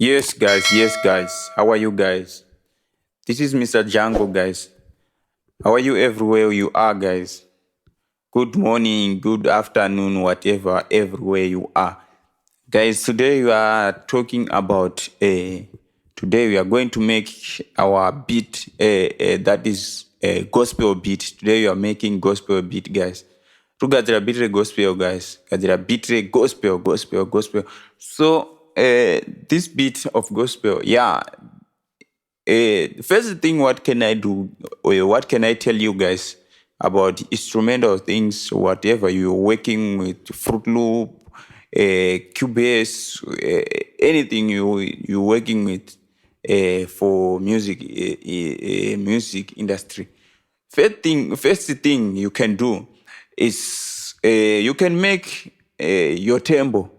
Yes, guys. How are you guys? This is Mr. Django, guys. How are you everywhere you are, guys? Good morning, good afternoon, whatever, everywhere you are. Guys, today we are talking about, today we are going to make our beat, that is a gospel beat. Today we are making gospel beat, guys. Tugadzira beat gospel, guys. Gadzira beat gospel. So, this beat of gospel, yeah, first thing, what can I do? Or what can I tell you guys about instrumental things? Whatever you're working with, Fruit Loop, Cubase, anything you're working with for music, music industry. First thing you can do is you can make your tempo.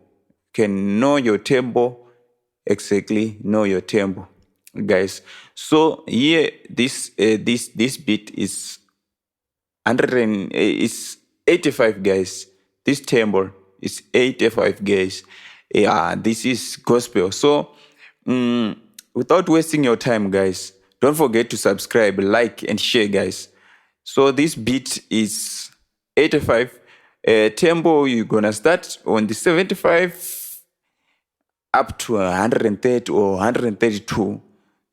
You can know your tempo exactly. Know your tempo, guys. So here, this beat is 85, guys. This tempo is 85, guys. Yeah, this is gospel. So without wasting your time, guys, don't forget to subscribe, like, and share, guys. So this beat is 85. Tempo, you're gonna start on the 75 up to 130 or 132.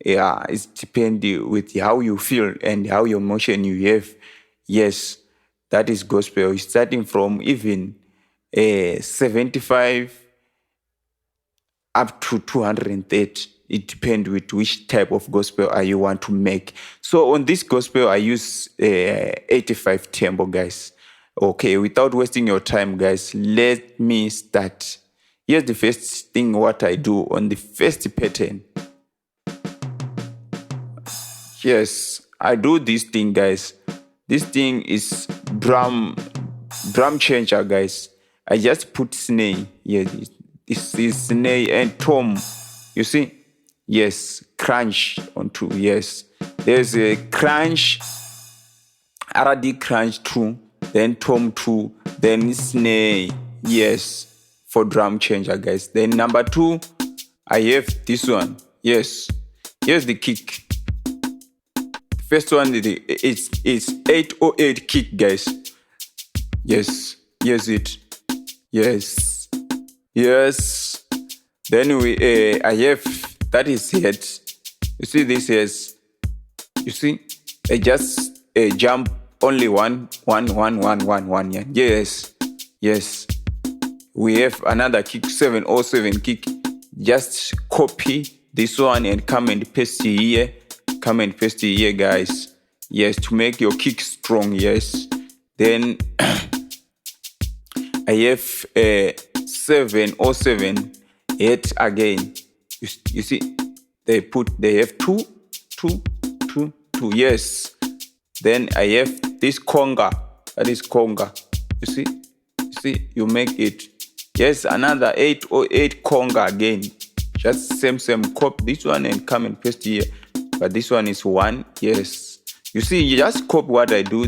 Yeah, it's depending with how you feel and how your motion you have. Yes, that is gospel. Starting from even 75 up to 230. It depends with which type of gospel you want to make. So on this gospel, I use 85 tempo, guys. Okay, without wasting your time, guys, let me start. Here's the first thing what I do on the first pattern. Yes, I do this thing, guys. This thing is drum changer, guys. I just put snare here. This is snare and tom. You see? Yes, crunch onto. Yes, there's a crunch, RD crunch 2, then tom 2, then snare. Yes, for drum changer, guys. Then number 2, I have this one. Yes, here's the kick. First one is 808 kick, guys. Yes, here's it. Yes. Then I have, that is head. You see this is, you see, I just jump only one. Yeah. Yes. We have another kick, 707 kick. Just copy this one and come and paste here. Guys. Yes, to make your kick strong. Yes. Then I have 707 hit again. You see, they have two. Yes. Then I have this conga. That is conga. You see, you make it. Yes, another 808 conga again. Just same copy this one and come and paste here. But this one is 1. Yes. You see, you just copy what I do.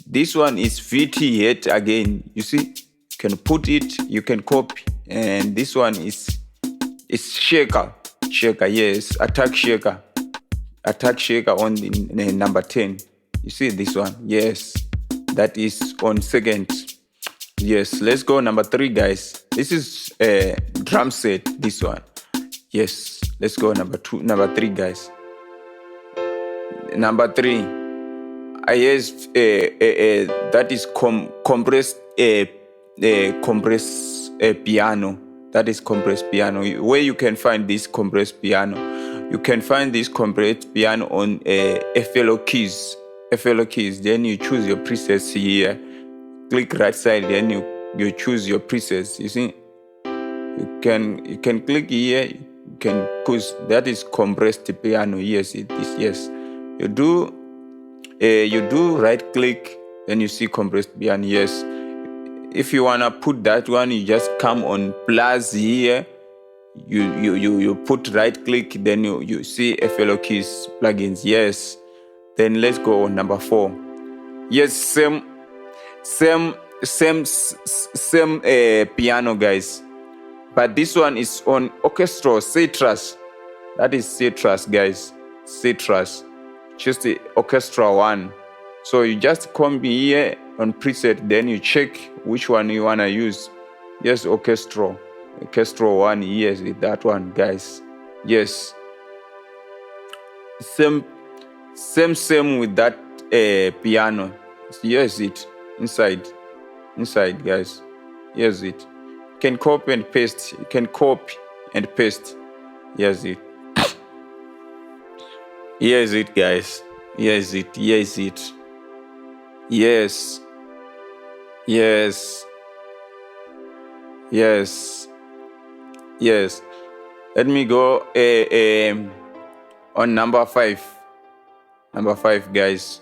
This one is VT hit again. You see, you can put it, you can copy. And this one is shaker. Yes, attack shaker on the number 10. You see this one? Yes, that is on second. Yes, let's go number 3, guys. This is a drum set, this one. Yes, let's go number 3, guys. Number 3, I use that is compressed piano. That is compressed piano. Where you can find this compressed piano? You can find this compressed piano on FLO keys. Then you choose your presets here. Click right side. Then you choose your presets. You see, you can click here. You can choose. That is compressed piano. Yes, it is. Yes, you do right click. Then you see compressed piano. Yes. If you wanna put that one, you just come on plus here. You put right click, then you see FLO keys plugins. Yes. Then let's go on number 4. Yes, same piano, guys. But this one is on orchestral citrus. That is citrus, guys. Citrus. Just the orchestral one. So you just come here on preset, then you check which one you wanna use. Yes, orchestral. Orchestral one, yes, that one, guys. Yes. Same with that piano. Here's it inside, guys. Here's it. You can copy and paste. You can copy and paste. Here's it. Here's it, guys. Here's it. Here's it. Yes. Yes. Yes. Yes. Let me go on number 5. Number 5, guys.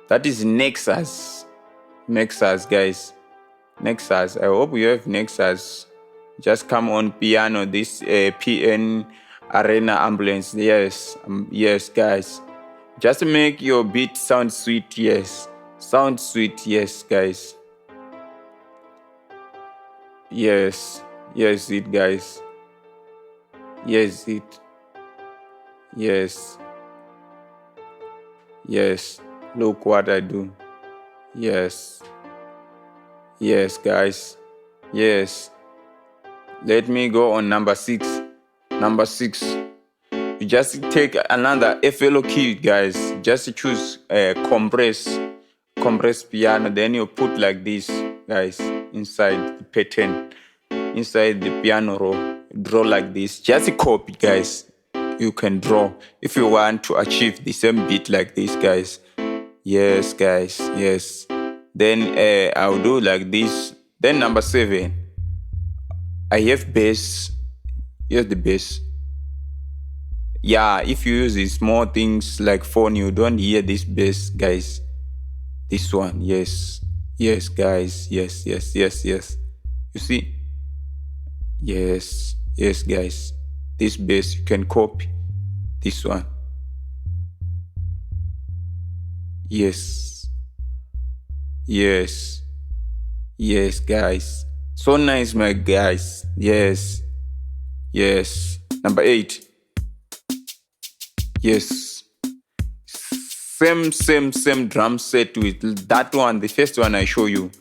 That is Nexus. Nexus, guys. Nexus. I hope you have Nexus. Just come on piano. This PN Arena Ambulance. Yes. Yes, guys. Just make your beat sound sweet. Yes. Sound sweet. Yes, guys. Yes. Yes, it, guys. Yes, it. Yes. Yes. Look what I do. Yes. Yes, guys. Yes. Let me go on number 6. Number 6. You just take another FLO key, guys. Just choose compress piano. Then you put like this, guys, inside the pattern, inside the piano roll. Draw like this. Just copy, guys. You can draw if you want to achieve the same beat like this, guys. Yes, guys. Yes. Then I'll do like this. Then number 7, I have bass. Here's the bass. Yeah, if you use these small things like phone, you don't hear this bass, guys. This one, yes. Yes, guys. Yes, yes, yes, yes. You see? Yes. Yes, guys. This bass, you can copy this one. Yes. Yes. Yes, guys. So nice, my guys. Yes. Yes. Number 8. Yes. Same drum set with that one. The first one I show you.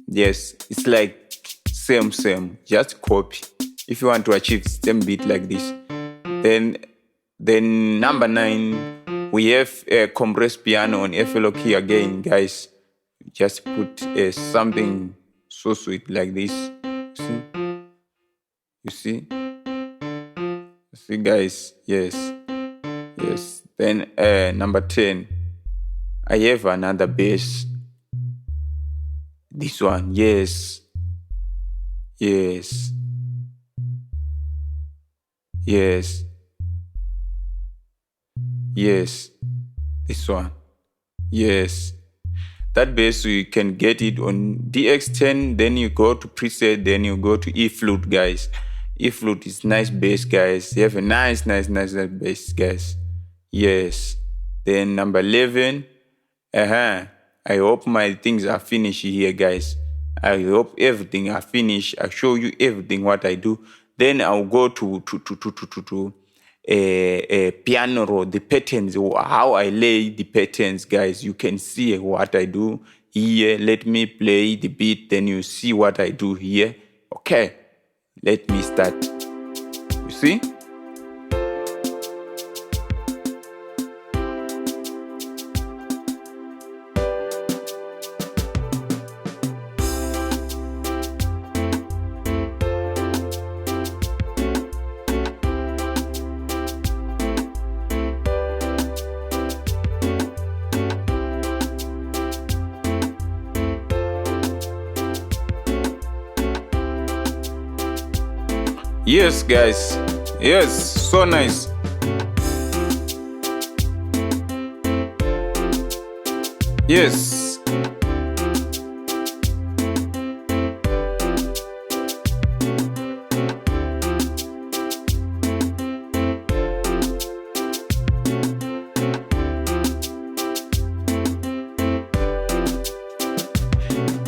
Yes. It's like same. Just copy. If you want to achieve same beat like this. Then number 9, we have a compressed piano on FLO key again, guys. Just put something so sweet like this. You see? You see, guys? Yes. Yes. Then number 10, I have another bass. This one, yes. Yes. Yes. Yes. This one. Yes. That bass, you can get it on DX10, then you go to preset, then you go to E flute, guys. E flute is nice bass, guys. You have a nice bass, guys. Yes. Then number 11. I hope my things are finished here, guys. I hope everything are finished. I show you everything what I do. Then I'll go to piano roll, the patterns, how I lay the patterns, guys. You can see what I do here. Let me play the beat, then you see what I do here. Okay, let me start. You see? Yes, guys. Yes, so nice. Yes.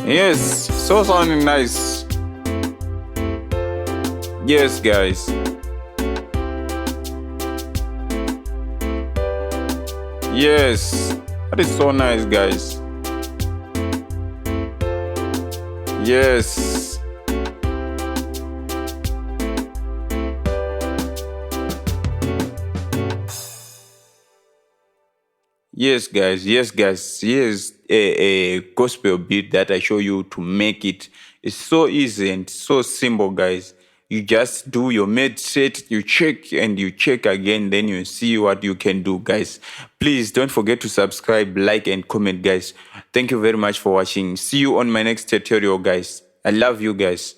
Yes, so sounding nice. Yes, guys. Yes. That is so nice, guys. Yes. Yes, guys. Yes, guys. Here's a gospel beat that I show you to make it. It's so easy and so simple, guys. You just do your mid set, you check and you check again, then you see what you can do, guys. Please don't forget to subscribe, like, and comment, guys. Thank you very much for watching. See you on my next tutorial, guys. I love you, guys.